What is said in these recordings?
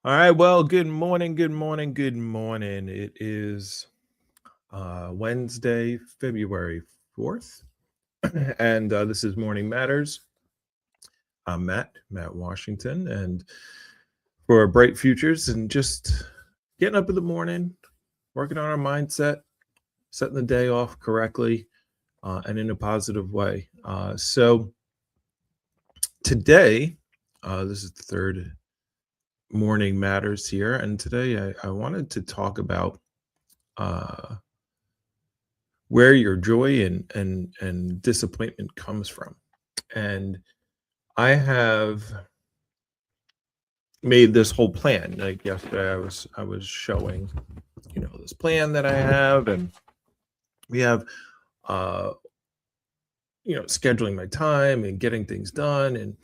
All right. Well, good morning. Good morning. Good morning. It is Wednesday, February 4th. And this is Morning Matters. I'm Matt Washington. And for bright futures and just getting up in the morning, working on our mindset, setting the day off correctly and in a positive way. So today, this is the third Morning Matters here. And today I wanted to talk about uh, where your joy and disappointment comes from. And I have made this whole plan. Like yesterday, I was showing, this plan that I have, and we have, uh, scheduling my time and getting things done, and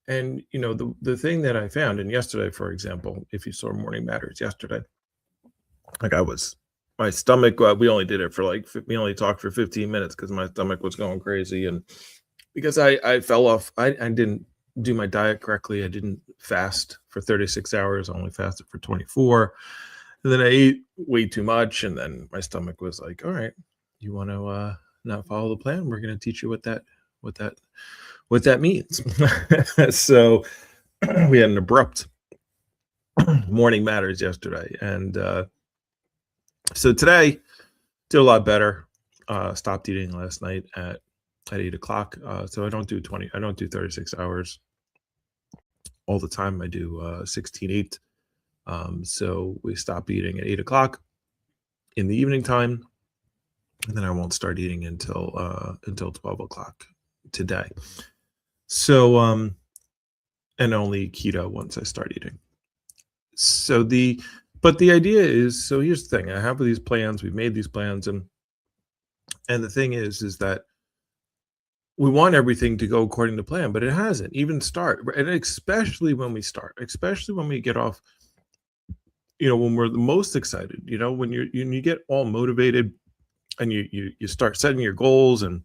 the thing that I found, and yesterday, for example, if you saw Morning Matters yesterday, like my stomach. We only did it for we only talked for 15 minutes because my stomach was going crazy, and because I fell off. I didn't do my diet correctly. I didn't fast for 36 hours. I only fasted for 24. And then I ate way too much. And then my stomach was like, all right, you want to not follow the plan? We're going to teach you what that, what that means. So we had an abrupt Morning Matters yesterday. And so today, did a lot better. Stopped eating last night at 8 o'clock. So I don't do 36 hours all the time. I do 16-8. So we stop eating at 8 o'clock in the evening time. And then I won't start eating until 12 o'clock today. So and only keto once I start eating. But the idea is, so here's the thing. I have these plans, we've made these plans, and the thing is that we want everything to go according to plan, but it hasn't even start. And especially when we start, especially when we get off, when we're the most excited, when you get all motivated and you start setting your goals and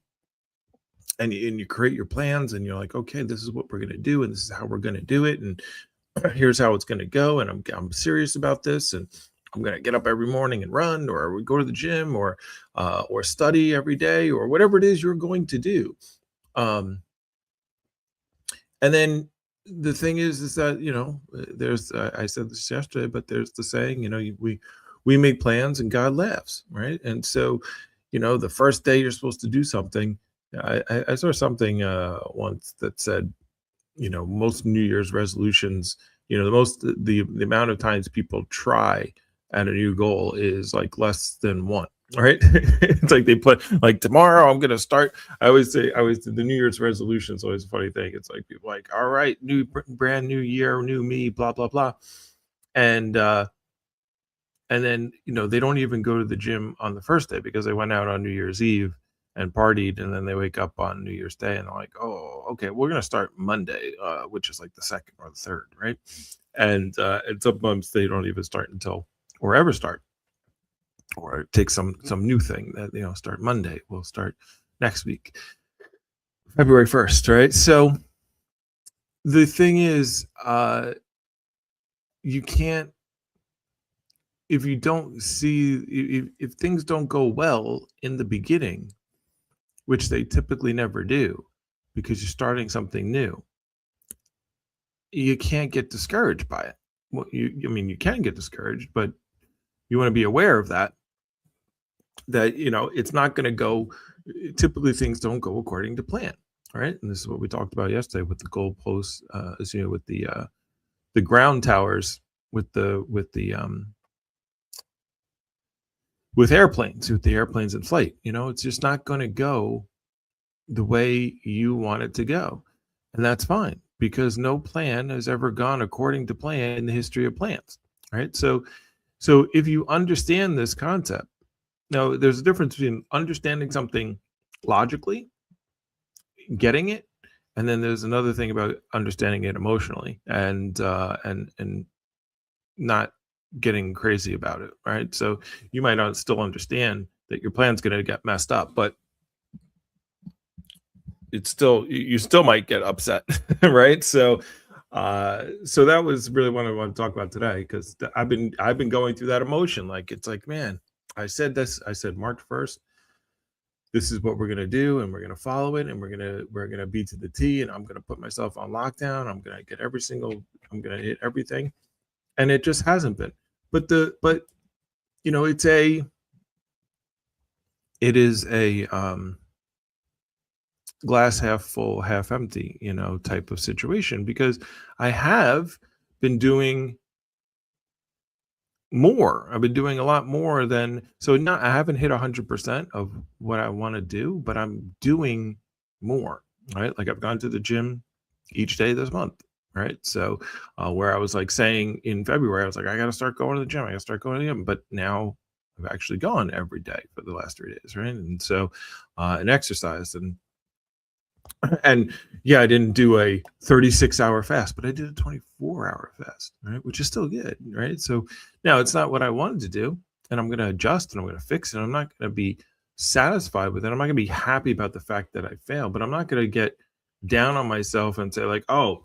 you create your plans, and you're like, okay, this is what we're going to do, and this is how we're going to do it, and here's how it's going to go, and I'm serious about this, and I'm going to get up every morning and run, or we go to the gym, or study every day, or whatever it is you're going to do. And then the thing is that, there's, I said this yesterday, but there's the saying, we make plans and God laughs, right? And so, the first day you're supposed to do something. I saw something once that said, most New Year's resolutions, the amount of times people try at a new goal is like less than one. Right? It's like they put, like, tomorrow I'm gonna start. I always say, the New Year's resolution is always a funny thing. It's like people like, all right, brand new year, new me, blah blah blah, and then they don't even go to the gym on the first day because they went out on New Year's Eve and partied, and then they wake up on New Year's Day and they're like, oh, okay, we're gonna start Monday, which is like the second or the third, right? And sometimes they don't even start until, or ever start, or take some new thing that start Monday. We'll start next week, February 1st, right? So the thing is, you can't, if you don't see, if things don't go well in the beginning, which they typically never do, because you're starting something new, you can't get discouraged by it. Well, you can get discouraged, but you want to be aware of that it's not going to go. Typically things don't go according to plan, right? And this is what we talked about yesterday with the goalposts, with the ground towers, with airplanes, with the airplanes in flight. It's just not going to go the way you want it to go, and that's fine, because no plan has ever gone according to plan in the history of plans, right? So if you understand this concept, now there's a difference between understanding something logically, getting it, and then there's another thing about understanding it emotionally and not getting crazy about it, right? So you might not still understand that your plan's going to get messed up, but you still might get upset, right? So So that was really what I want to talk about today, because I've been going through that emotion. Like, it's like, man, I said this. I said March 1st, this is what we're gonna do, and we're gonna follow it, and we're gonna be to the T, and I'm gonna put myself on lockdown. I'm gonna hit everything, and it just hasn't been. But it's it is a glass half full, half empty, type of situation, because I have been doing more. I've been doing a lot more than, so not I haven't hit 100% of what I want to do, but I'm doing more, right? Like, I've gone to the gym each day this month, right? So where I was like saying in February, I was like, I got to start going to the gym. I got to start going to the gym. But now I've actually gone every day for the last 3 days, right? And so and exercised, and yeah, I didn't do a 36-hour fast, but I did a 24-hour fast, right? Which is still good, right? So now it's not what I wanted to do, and I'm going to adjust and I'm going to fix it. I'm not going to be satisfied with it. I'm not going to be happy about the fact that I failed, but I'm not going to get down on myself and say, like, oh,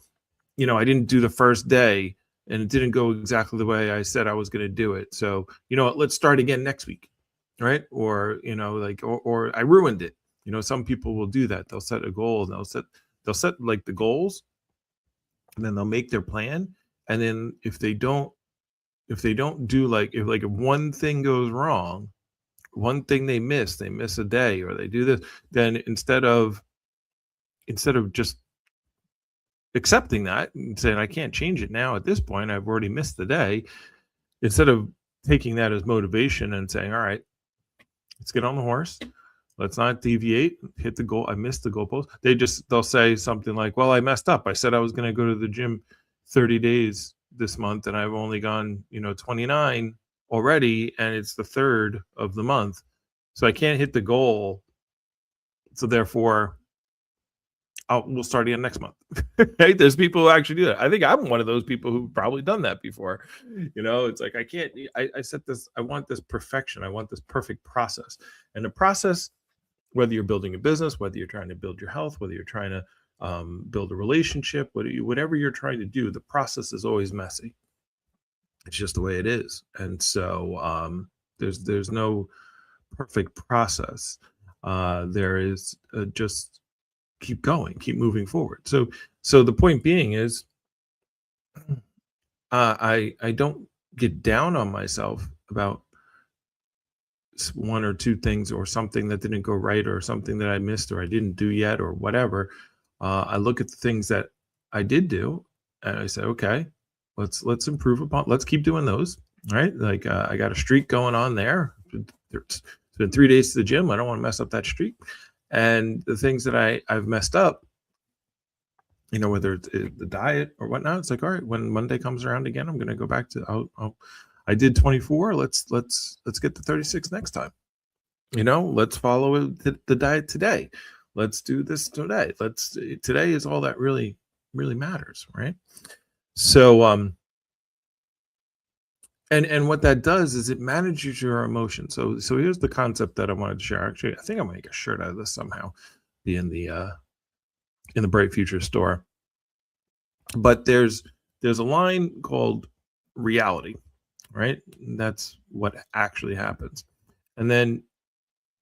I didn't do the first day and it didn't go exactly the way I said I was going to do it. So, you know what, let's start again next week, right? Or, like, or I ruined it. Some people will do that. They'll set a goal and they'll set like the goals, and then they'll make their plan. And then if they don't do, like, if one thing goes wrong, one thing they miss a day, or they do this, then instead of just accepting that and saying, I can't change it now at this point, I've already missed the day, instead of taking that as motivation and saying, all right, let's get on the horse. Let's not deviate, hit the goal. I missed the goalpost. They'll say something like, well, I messed up. I said I was going to go to the gym 30 days this month, and I've only gone, 29 already, and it's the third of the month. So I can't hit the goal. So therefore, we'll start again next month. Right? There's people who actually do that. I think I'm one of those people who've probably done that before. It's like, I can't, I set this, I want this perfection. I want this perfect process. And the process, whether you're building a business, whether you're trying to build your health, whether you're trying to build a relationship, whatever you're trying to do, the process is always messy. It's just the way it is. And so there's no perfect process. There is just keep going, keep moving forward. So the point being is, I don't get down on myself about one or two things, or something that didn't go right, or something that I missed, or I didn't do yet, or whatever. I look at the things that I did do, and I say, okay, let's improve upon. Let's keep doing those. Right? Like, I got a streak going on there. It's been 3 days to the gym. I don't want to mess up that streak. And the things that I've messed up, whether it's the diet or whatnot, it's like, all right, when Monday comes around again, I'm going to go back to, I did 24. Let's get to 36 next time. Let's follow the diet today. Let's do this today. Today is all that really, really matters, right? So, and what that does is it manages your emotions. So here's the concept that I wanted to share. Actually, I think I'm gonna make a shirt out of this somehow, be in the Bright Future store. But there's a line called reality, right? That's what actually happens. And then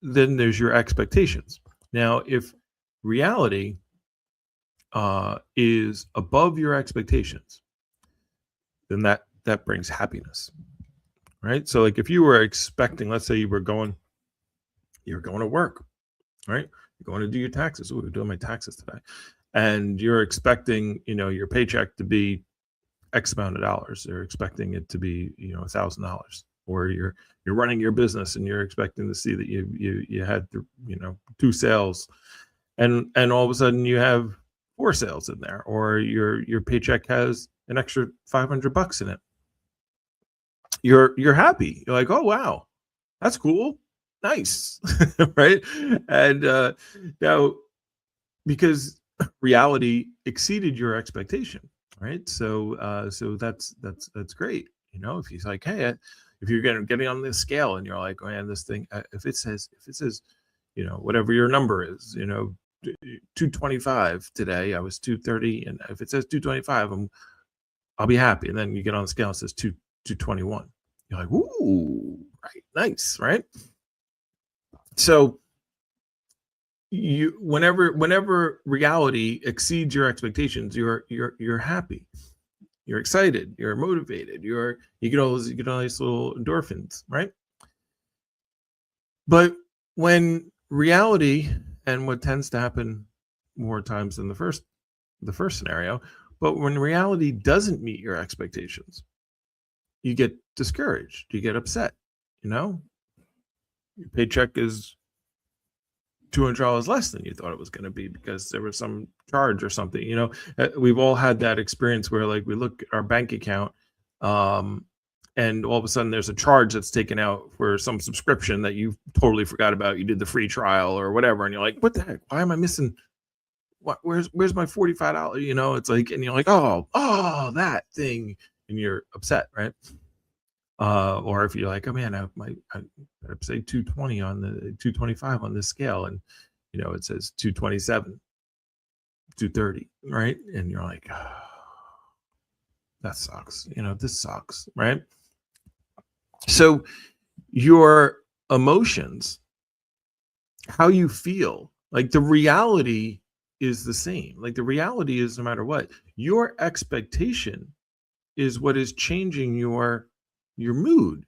there's your expectations. Now, if reality is above your expectations, then that brings happiness, right? So, like, if you were expecting, let's say you're going to work, right? You're going to do your taxes. Oh, we're doing my taxes today. And you're expecting, your paycheck to be X amount of dollars. They're expecting it to be, $1,000. Or you're running your business and you're expecting to see that you had, 2 sales, and all of a sudden you have 4 sales in there, or your paycheck has an extra $500 in it. You're happy. You're like, oh wow, that's cool, nice, right? And now, because reality exceeded your expectation, right? So that's great. If he's like, hey, if you're getting on this scale and you're like, oh man, this thing, if it says, whatever your number is, 225 today. I was 230, and if it says 225, I'll be happy. And then you get on the scale, and it says 221. You're like, ooh, right, nice, right? So whenever reality exceeds your expectations, you're happy, you're excited, you're motivated, you get all these little endorphins, right? But when reality, and what tends to happen more times than the first scenario, but when reality doesn't meet your expectations, you get discouraged, you get upset. Your paycheck is $200 less than you thought it was going to be because there was some charge or something. We've all had that experience where, like, we look at our bank account, and all of a sudden there's a charge that's taken out for some subscription that you totally forgot about. You did the free trial or whatever, and you're like, what the heck? Why am I missing? Where's my $45? It's like, and you're like, oh, that thing, and you're upset, right? Or if you're like, oh man, I say 220 on the 225 on this scale, and it says 227, 230, right? And you're like, oh, that sucks. This sucks, right? So your emotions, how you feel, like, the reality is the same. Like, the reality is, no matter what, your expectation is what is changing your mood,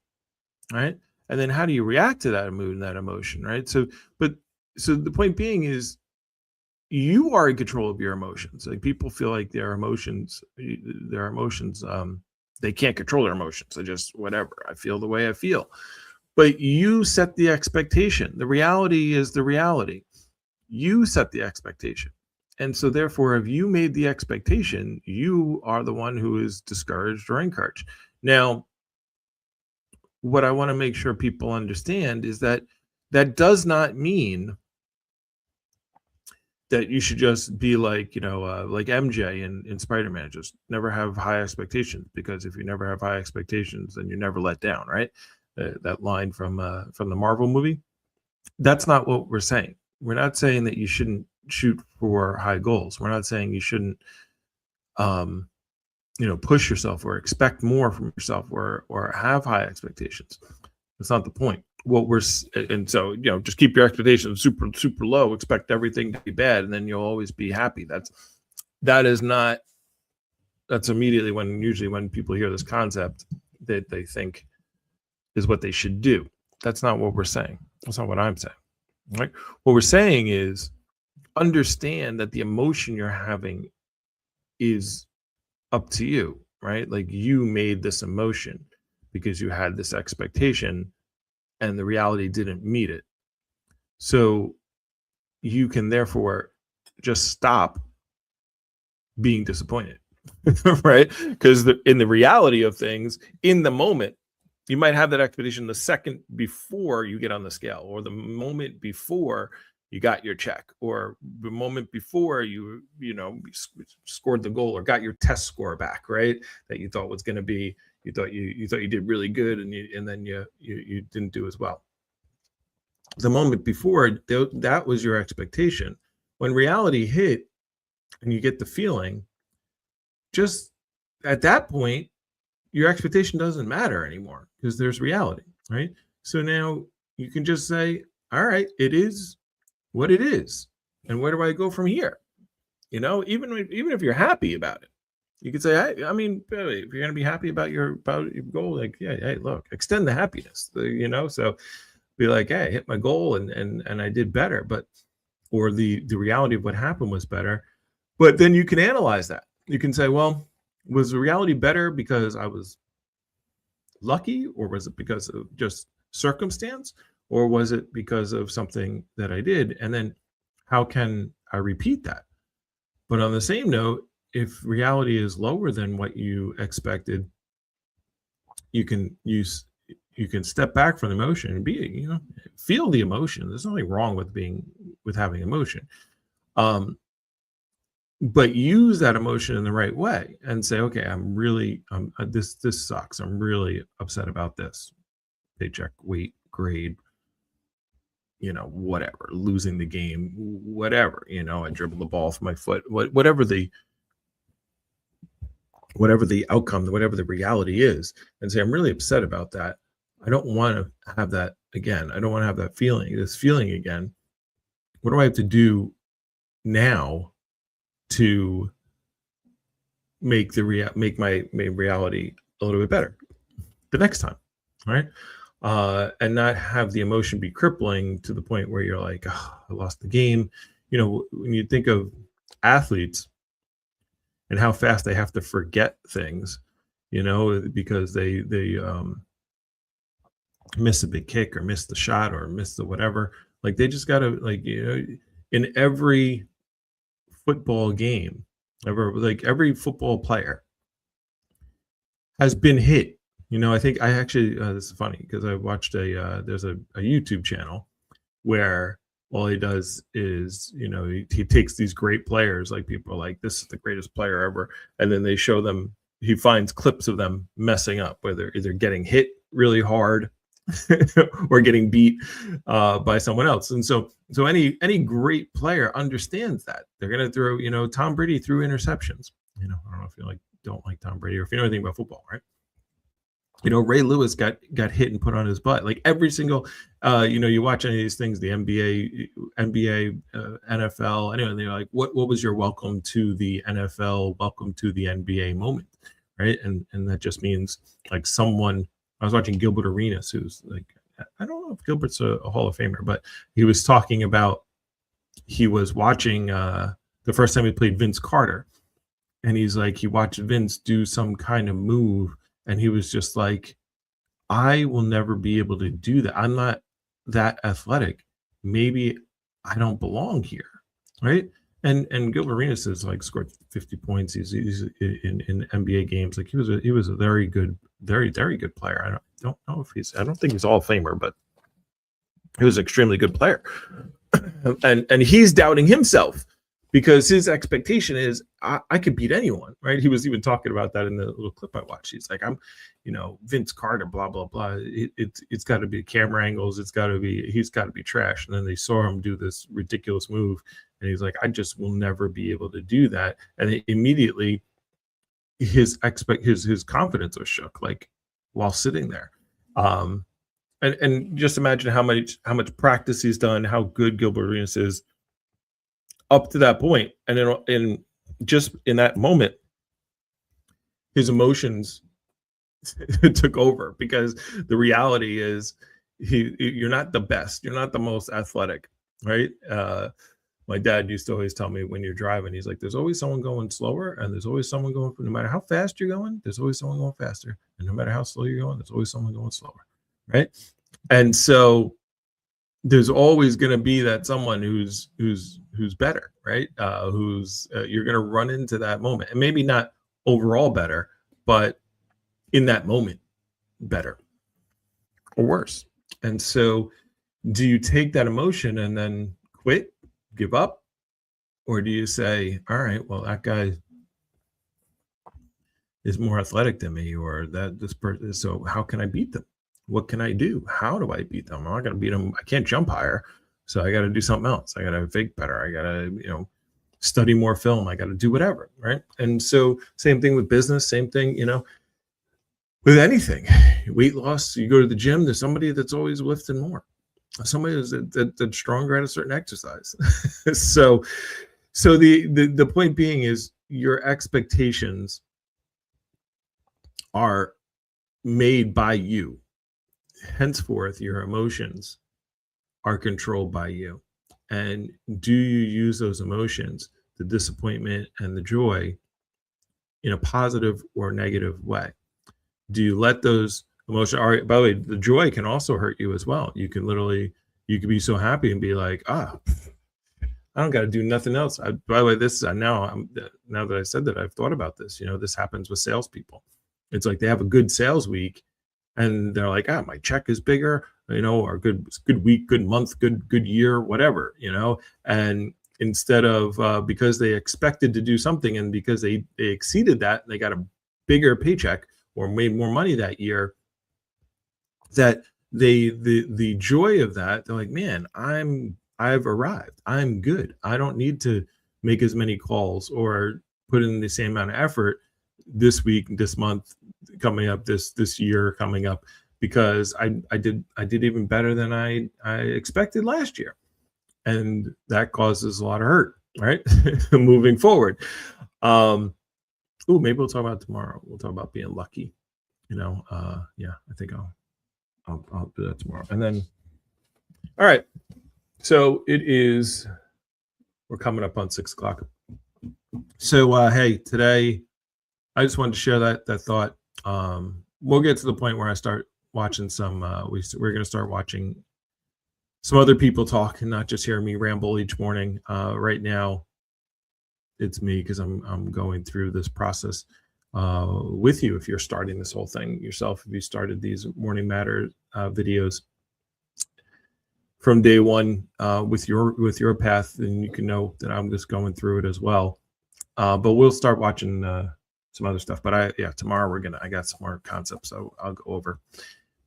right? And then how do you react to that mood and that emotion, right? So the point being is, you are in control of your emotions. Like, people feel like their emotions, they can't control their emotions. They just, whatever, I feel the way I feel. But you set the expectation. The reality is the reality. You set the expectation. And so therefore, if you made the expectation, you are the one who is discouraged or encouraged. Now, what I want to make sure people understand is that does not mean that you should just be like, like MJ in Spider-Man, just never have high expectations, because if you never have high expectations, then you're never let down, right? That line from the Marvel movie. That's not what we're saying. We're not saying that you shouldn't shoot for high goals. We're not saying you shouldn't, push yourself or expect more from yourself or have high expectations. That's not the point. Just keep your expectations super, super low, expect everything to be bad, and then you'll always be happy. That's immediately usually when people hear this concept, that they think is what they should do. That's not what we're saying. That's not what I'm saying. Right? What we're saying is, understand that the emotion you're having is up to you, right? Like, you made this emotion because you had this expectation and the reality didn't meet it. So you can therefore just stop being disappointed, right? Because in the reality of things, in the moment, you might have that expectation the second before you get on the scale, or the moment before you got your check, or the moment before you scored the goal or got your test score back, right? That you thought was going to be, you thought you did really good, and then you didn't do as well. The moment before, that was your expectation. When reality hit and you get the feeling, just at that point, your expectation doesn't matter anymore, because there's reality, right? So now you can just say, all right, it is what it is, and where do I go from here? Even if you're happy about it, you could say, I mean, if you're going to be happy about your goal, like, yeah, hey, look, extend the happiness, so be like, hey, I hit my goal and I did better, or the reality of what happened was better. But then you can analyze that. You can say, well, was the reality better because I was lucky, or was it because of just circumstance, or was it because of something that I did? And then how can I repeat that? But on the same note, if reality is lower than what you expected, you can step back from the emotion and feel the emotion. There's nothing wrong with having emotion. But use that emotion in the right way and say, okay, this sucks. I'm really upset about this. Paycheck, weight, grade, whatever, losing the game, whatever, I dribble the ball off my foot, whatever the outcome, whatever the reality is, and say, I'm really upset about that. I don't want to have that again. I don't want to have that this feeling again. What do I have to do now to make my reality a little bit better the next time, right? And not have the emotion be crippling to the point where you're like, oh, I lost the game. When you think of athletes and how fast they have to forget things, because they miss a big kick or miss the shot or miss the whatever. Like they just gotta, in every football game, every football player has been hit. I think I actually, this is funny because I watched there's a YouTube channel where all he does is, he takes these great players, like people are like, this is the greatest player ever. And then they show them, he finds clips of them messing up, where they're either getting hit really hard or getting beat by someone else. And so any great player understands that they're going to throw, Tom Brady threw interceptions. I don't know if you don't like Tom Brady or if you know anything about football, right? Ray Lewis got hit and put on his butt. Like every single, you watch any of these things, the NBA, NFL, anyway, they're like, what was your welcome to the NFL, welcome to the NBA moment, right? And that just means like someone. I was watching Gilbert Arenas, who's like, I don't know if Gilbert's a Hall of Famer, but he was talking about, he was watching the first time he played Vince Carter, and he's like, he watched Vince do some kind of move. And he was just like, I will never be able to do that. I'm not that athletic. Maybe I don't belong here, right? And Gilbert Arenas has scored 50 points. He's in NBA games. Like he was a very good, very very good player. I don't know if I don't think he's Hall of Famer, but he was an extremely good player. and he's doubting himself, because his expectation is I could beat anyone, right? He was even talking about that in the little clip I watched. He's like, I'm, Vince Carter, blah, blah, blah. It's got to be camera angles. He's got to be trash. And then they saw him do this ridiculous move. And he's like, I just will never be able to do that. And immediately his confidence was shook, like while sitting there. And just imagine how much practice he's done, how good Gilbert Arenas is up to that point, and then just in that moment, his emotions took over, because the reality is you're not the best, you're not the most athletic, right? My dad used to always tell me, when you're driving, he's like, there's always someone going slower, and there's always someone going, no matter how fast you're going, there's always someone going faster, and no matter how slow you're going, there's always someone going slower, right? And so there's always going to be that someone who's better, right? You're going to run into that moment, and maybe not overall better, but in that moment better or worse. And so do you take that emotion and then quit, give up, or do you say, all right, well, that guy is more athletic than me, or that this person, so how can I beat them? What can I do? How do I beat them? I'm not going to beat them. I can't jump higher. So I got to do something else. I got to fake better. I got to, study more film. I got to do whatever. Right. And so same thing with business, same thing, with anything. Weight loss, you go to the gym, there's somebody that's always lifting more. Somebody that's stronger at a certain exercise. So the point being is, your expectations are made by you. Henceforth, your emotions are controlled by you. And do you use those emotions, the disappointment and the joy, in a positive or negative way? Do you let those emotions, by the way, the joy can also hurt you as well. You can be so happy and be like, I don't got to do nothing else. By the way, this now that I said that, I've thought about this. This happens with salespeople. It's like they have a good sales week, and they're like, my check is bigger, or good week, good month, good year, whatever, and instead of, because they expected to do something, and because they exceeded that, and they got a bigger paycheck or made more money that year, that the joy of that, they're like, man, I've arrived. I'm good. I don't need to make as many calls or put in the same amount of effort this week, this month, coming up, this year coming up, because I did even better than I expected last year, and that causes a lot of hurt, right? Moving forward. Maybe we'll talk about it tomorrow. We'll talk about being lucky. Yeah, I think I'll do that tomorrow. And then, all right. So we're coming up on 6 o'clock. So hey, today I just wanted to share that thought. We'll get to the point where I start watching some. We're going to start watching some other people talk and not just hear me ramble each morning. Right now, it's me because I'm going through this process with you. If you're starting this whole thing yourself, if you started these Morning Matter videos from day one with your path, then you can know that I'm just going through it as well. But we'll start watching some other stuff. But tomorrow I got some more concepts I'll go over.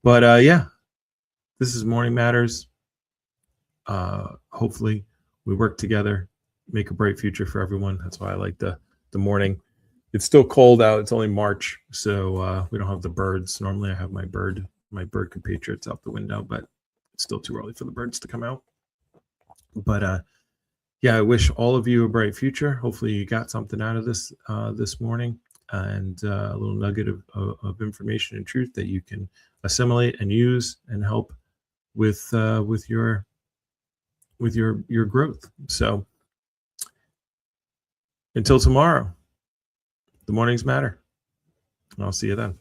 But yeah, this is Morning Matters. Hopefully we work together, make a bright future for everyone. That's why I like the morning. It's still cold out. It's only March, so we don't have the birds. Normally I have my bird compatriots out the window, but it's still too early for the birds to come out. But yeah, I wish all of you a bright future. Hopefully you got something out of this this morning, and a little nugget of information and truth that you can assimilate and use and help with your growth. So until tomorrow, the mornings matter. I'll see you then.